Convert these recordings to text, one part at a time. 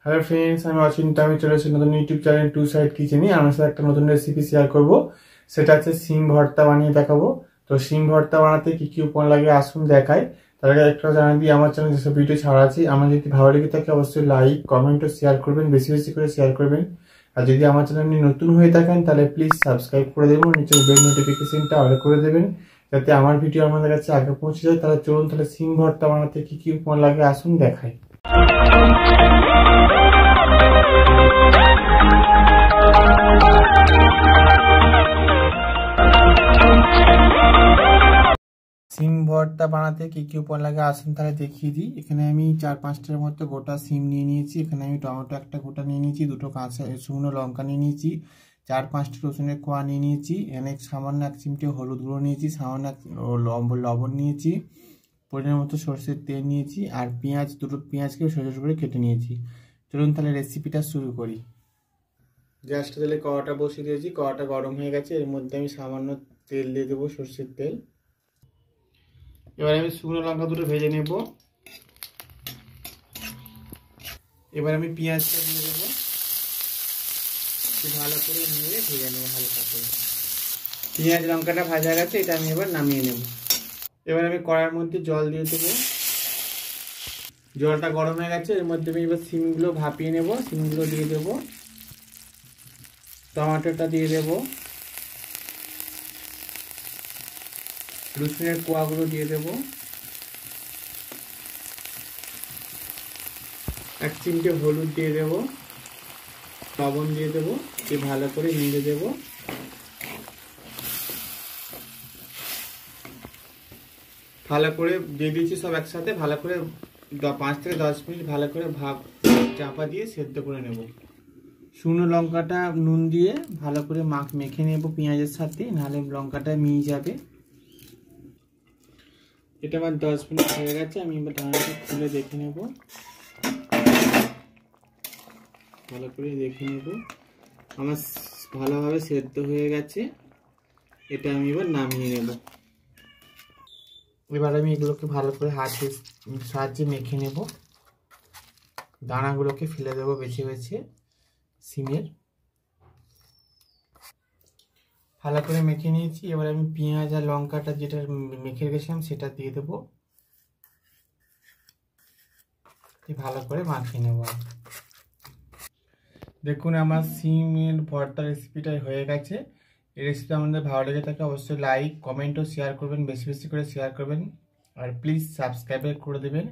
Hello friends, আমি অচিন্তা। আমি চলে এসেছি নতুন ইউটিউব চ্যানেল টু সাইড কিচেনে। আমার সাথে একটা নতুন রেসিপি শেয়ার করব। সেটা হচ্ছে সিম ভর্তা বানিয়ে দেখাবো। তো সিম ভর্তা বানাতে কি কি উপকরণ লাগে আসুন দেখাই। তার আগে একটা জানিয়ে দিই, আমার চ্যানেল যেসব ভিডিও ছাড়া আছে, আমার যদি ভালো লেগে থাকে অবশ্যই লাইক কমেন্ট ও শেয়ার করবেন, বেশি বেশি করে শেয়ার করবেন। আর যদি আমার চ্যানেলটি নতুন হয়ে থাকেন তাহলে প্লিজ সাবস্ক্রাইব করে দেবেন, নিচের বেল নোটিফিকেশনটা অল করে দেবেন যাতে আমার ভিডিও আমাদের কাছে আগে পৌঁছে যায়। তাহলে চলুন, তাহলে সিম ভর্তা বানাতে কি কি উপকরণ লাগে আসুন দেখাই। সিম ভর্তা বানাতে কি কি উপকরণ লাগে আসুন তাহলে দেখিয়ে দিই। এখানে আমি 4-5টার মতো গোটা সিম নিয়ে নিয়েছি। এখানে আমি টমেটো একটা গোটা নিয়ে নিয়েছি, দুটো কাঁচা শুকনো লঙ্কা নিয়ে নিয়েছি, 4-5টি রসুনের কোয়া নিয়ে নিয়েছি, এখানে সামান্য 1 চিমটে হলুদ গুঁড়ো নিয়েছি, সামান্য লবণ নিয়েছি, পরিমাণ মতো সরষের তেল নিয়েছি, আর দুটো পেঁয়াজকে ছোটো ছোটো করে কেটে নিয়েছি। চলুন তাহলে রেসিপিটা শুরু করি। গ্যাসটা তেলে কড়াটা বসিয়ে দিয়েছি, কড়াটা গরম হয়ে গেছে। এর মধ্যে আমি সামান্য তেল দিয়ে দেবো, সরষের তেল। এবার আমি শুকনো লঙ্কা দুটো ভেজে নেব। এবার আমি পেঁয়াজটা দিয়ে দেবো, ভালো করে নিয়ে ভেজে নেবো হালকা করে। পেঁয়াজ লঙ্কাটা ভাজা গেছে, এটা আমি এবার নামিয়ে নেব। এবার আমি কড়াইয়ের মধ্যে জল দিয়ে দেবো, জলটা গরম হয়ে গেছে। এর মধ্যে আমি এবার সিমগুলো ভাপিয়ে নেব। সিমগুলো দিয়ে দেবো, টমেটোটা দিয়ে দেবো, রসুনের কোয়াগুলো দিয়ে দেবো, 1 চিমটে হলুদ দিয়ে দেবো, লবণ দিয়ে দেবো, দিয়ে ভালো করে নেড়ে দেবো। ভালো করে দিয়ে দিয়েছি সব একসাথে, ভালো করে 5 থেকে 10 মিনিট ভালো করে চাপা দিয়ে সেদ্ধ করে নেব। শুকনো লঙ্কাটা নুন দিয়ে ভালো করে মেখে নেব পেঁয়াজের সাথে, নাহলে লঙ্কাটা মিয়ে যাবে। এটা আমার 10 মিনিট হয়ে গেছে। আমি এবার ঢাকনাটা খুলে দেখে নেব, ভালো করে দেখে নেব আমার ভালোভাবে সেদ্ধ হয়ে গেছে। এটা আমি এবার নামিয়ে নেব। এবার আমি এগুলোকে ভালো করে হাতের সাহায্যে মেখে নেব, দানাগুলোকে ফেলে দেবো বেছে বেছে সিমের। ভালো করে মেখে নিয়েছি। এবার আমি পেঁয়াজ আর লঙ্কাটা যেটা মেখে রেখেছিলাম সেটা দিয়ে দেবো, ভালো করে মাখিয়ে নেব। দেখুন আমার সিমের ভর্তা রেসিপিটা হয়ে গেছে। এই রেসিপি আমাদের ভালো লেগে থাকে অবশ্যই লাইক কমেন্ট ও শেয়ার করবেন, বেশি বেশি করে শেয়ার করবেন। আর প্লিজ সাবস্ক্রাইব করে দেবেন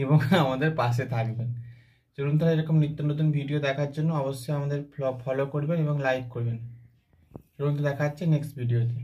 এবং আমাদের পাশে থাকবেন। চলুন তাহলে এরকম নিত্য নতুন ভিডিও দেখার জন্য অবশ্যই আমাদের ফলো করবেন এবং লাইক করবেন। চলুন তো দেখা হচ্ছে নেক্সট ভিডিওতে।